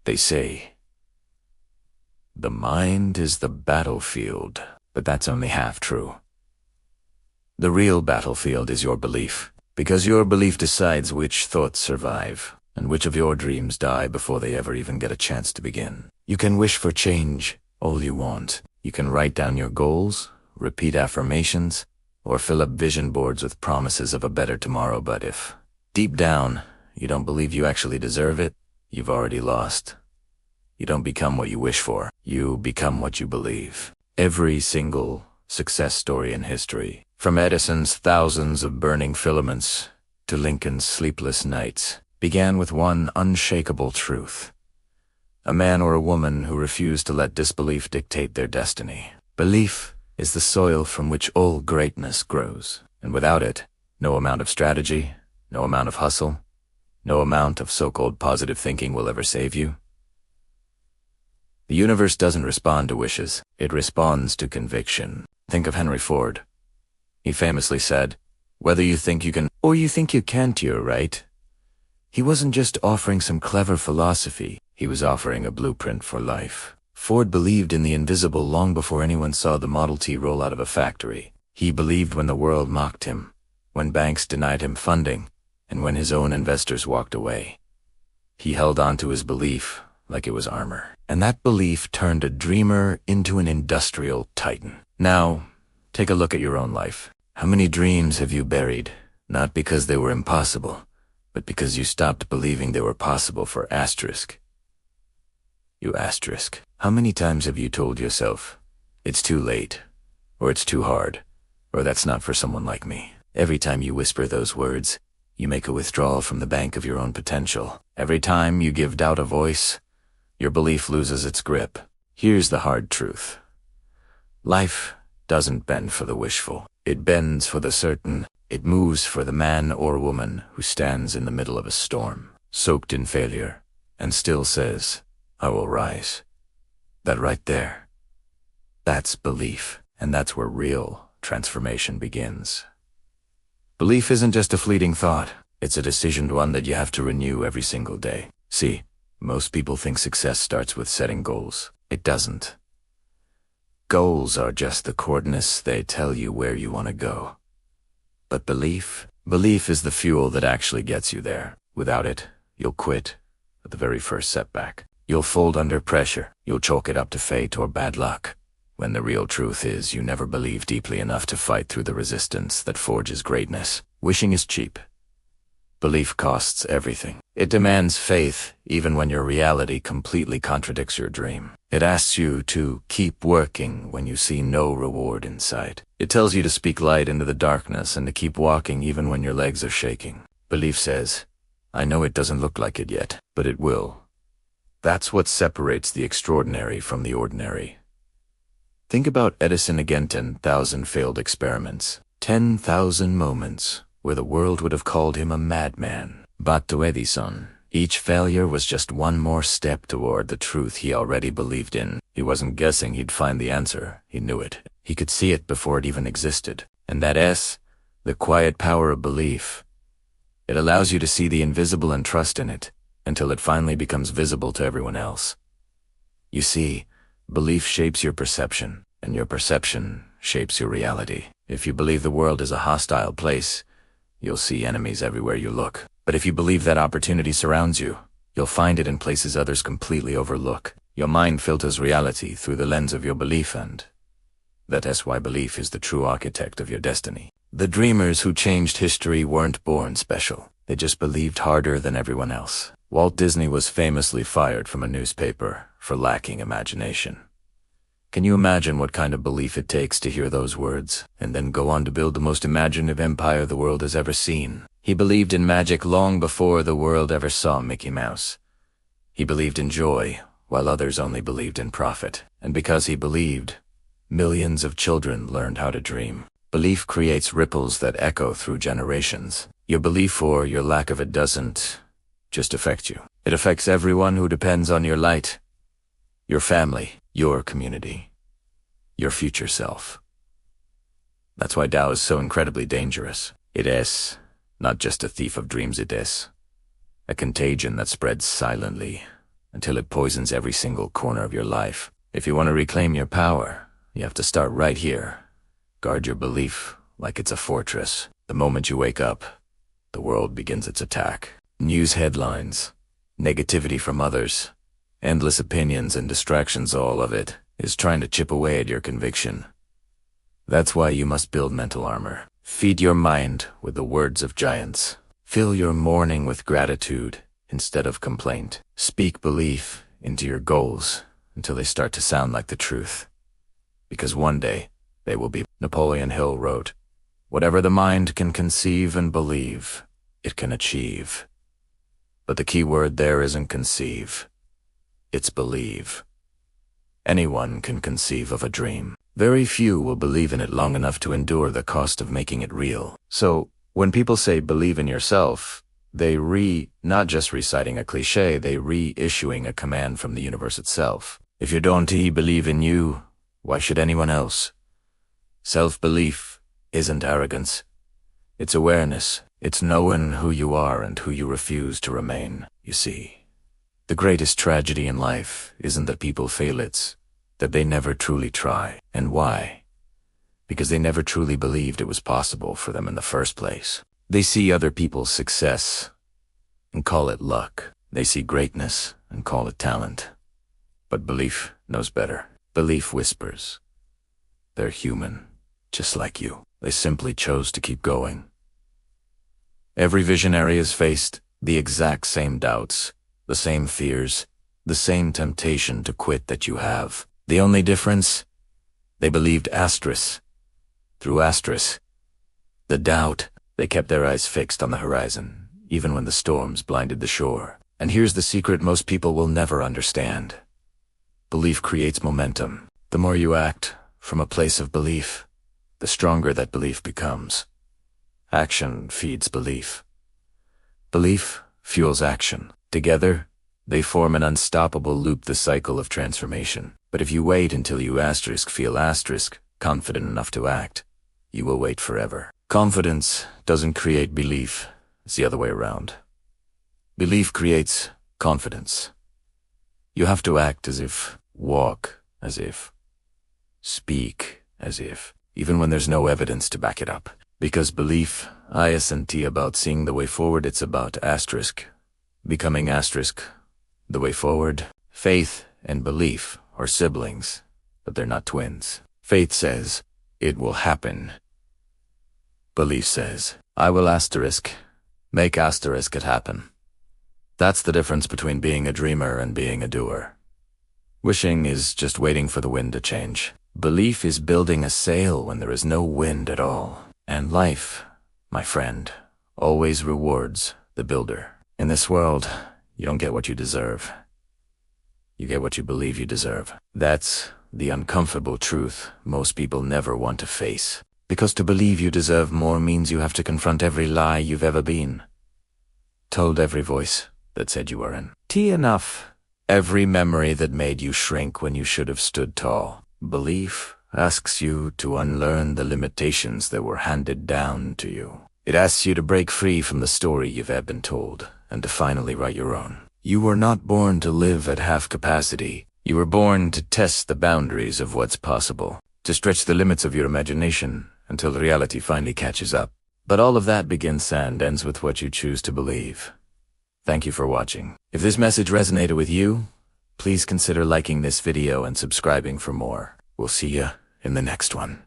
They say, the mind is the battlefield, but that's only half true. The real battlefield is your belief, because your belief decides which thoughts survive, and which of your dreams die before they ever even get a chance to begin. You can wish for change all you want. You can write down your goals, repeat affirmations, or fill up vision boards with promises of a better tomorrow, but if, deep down, you don't believe you actually deserve it, you've already lost. You don't become what you wish for. You become what you believe. Every single success story in history, from Edison's thousands of burning filaments to Lincoln's sleepless nights, began with one unshakable truth. A man or a woman who refused to let disbelief dictate their destiny. Belief is the soil from which all greatness grows, and without it, no amount of strategy, no amount of hustle, no amount of so-called positive thinking will ever save you. The universe doesn't respond to wishes, it responds to conviction. Think of Henry Ford. He famously said, "Whether you think you can or you think you can't, you're right." He wasn't just offering some clever philosophy, he was offering a blueprint for life. Ford believed in the invisible long before anyone saw the Model T roll out of a factory. He believed when the world mocked him, when banks denied him funding, and when his own investors walked away. He held on to his belief like it was armor. And that belief turned a dreamer into an industrial titan. Now, take a look at your own life. How many dreams have you buried, not because they were impossible, but because you stopped believing they were possible for asterisk? You asterisk. How many times have you told yourself, it's too late, or it's too hard, or that's not for someone like me? Every time you whisper those words, you make a withdrawal from the bank of your own potential. Every time you give doubt a voice, your belief loses its grip. Here's the hard truth. Life doesn't bend for the wishful. It bends for the certain. It moves for the man or woman who stands in the middle of a storm, soaked in failure, and still says, I will rise. That right there, that's belief, and that's where real transformation begins. Belief isn't just a fleeting thought. It's a decision, one that you have to renew every single day. See, most people think success starts with setting goals. It doesn't. Goals are just the coordinates. They tell you where you want to go. But belief is the fuel that actually gets you there. Without it, you'll quit at the very first setback. You'll fold under pressure. You'll chalk it up to fate or bad luck, when the real truth is you never believe deeply enough to fight through the resistance that forges greatness. Wishing is cheap. Belief costs everything. It demands faith, even when your reality completely contradicts your dream. It asks you to keep working when you see no reward in sight. It tells you to speak light into the darkness and to keep walking even when your legs are shaking. Belief says, I know it doesn't look like it yet, but it will. That's what separates the extraordinary from the ordinary. Think about Edison again. 10,000 failed experiments. 10,000 moments where the world would have called him a madman. But to Edison, each failure was just one more step toward the truth he already believed in. He wasn't guessing he'd find the answer. He knew it. He could see it before it even existed. And that S, the quiet power of belief, it allows you to see the invisible and trust in it until it finally becomes visible to everyone else. You see, belief shapes your perception, and your perception shapes your reality. If you believe the world is a hostile place, you'll see enemies everywhere you look. But if you believe that opportunity surrounds you, you'll find it in places others completely overlook. Your mind filters reality through the lens of your belief, and that's why belief is the true architect of your destiny. The dreamers who changed history weren't born special. They just believed harder than everyone else. Walt Disney was famously fired from a newspaper for lacking imagination. Can you imagine what kind of belief it takes to hear those words, and then go on to build the most imaginative empire the world has ever seen? He believed in magic long before the world ever saw Mickey Mouse. He believed in joy, while others only believed in profit. And because he believed, millions of children learned how to dream. Belief creates ripples that echo through generations. Your belief or your lack of it doesn't just affect you. It affects everyone who depends on your light. Your family, your community, your future self. That's why Tao is so incredibly dangerous. It is not just a thief of dreams, it is a contagion that spreads silently, until it poisons every single corner of your life. If you want to reclaim your power, you have to start right here. Guard your belief like it's a fortress. The moment you wake up, the world begins its attack. News headlines, negativity from others, endless opinions and distractions, all of it is trying to chip away at your conviction. That's why you must build mental armor. Feed your mind with the words of giants. Fill your morning with gratitude instead of complaint. Speak belief into your goals until they start to sound like the truth. Because one day, they will be. Napoleon Hill wrote, "Whatever the mind can conceive and believe, it can achieve." But the key word there isn't conceive. It's believe. Anyone can conceive of a dream. Very few will believe in it long enough to endure the cost of making it real. So, when people say believe in yourself, they not just reciting a cliche, they reissuing a command from the universe itself. If you don't believe in you, why should anyone else? Self-belief isn't arrogance. It's awareness. It's knowing who you are and who you refuse to remain, you see. The greatest tragedy in life isn't that people fail, it's that they never truly try. And why? Because they never truly believed it was possible for them in the first place. They see other people's success and call it luck. They see greatness and call it talent. But belief knows better. Belief whispers. They're human, just like you. They simply chose to keep going. Every visionary has faced the exact same doubts, the same fears, the same temptation to quit that you have. The only difference? They believed through the doubt. They kept their eyes fixed on the horizon, even when the storms blinded the shore. And here's the secret most people will never understand. Belief creates momentum. The more you act from a place of belief, the stronger that belief becomes. Action feeds belief. Belief fuels action. Together, they form an unstoppable loop, the cycle of transformation. But if you wait until you feel confident enough to act, you will wait forever. Confidence doesn't create belief. It's the other way around. Belief creates confidence. You have to act as if, walk as if, speak as if, even when there's no evidence to back it up. Because belief isn't about seeing the way forward, it's about becoming the way forward. Faith and belief are siblings, but they're not twins. Faith says, it will happen. Belief says, I will make it happen. That's the difference between being a dreamer and being a doer. Wishing is just waiting for the wind to change. Belief is building a sail when there is no wind at all. And life, my friend, always rewards the builder. In this world, you don't get what you deserve. You get what you believe you deserve. That's the uncomfortable truth most people never want to face. Because to believe you deserve more means you have to confront every lie you've ever been told, every voice that said you weren't enough, every memory that made you shrink when you should have stood tall. Belief asks you to unlearn the limitations that were handed down to you. It asks you to break free from the story you've been told and to finally write your own. You were not born to live at half capacity. You were born to test the boundaries of what's possible, to stretch the limits of your imagination until reality finally catches up. But all of that begins and ends with what you choose to believe. Thank you for watching. If this message resonated with you, please consider liking this video and subscribing for more. We'll see you in the next one.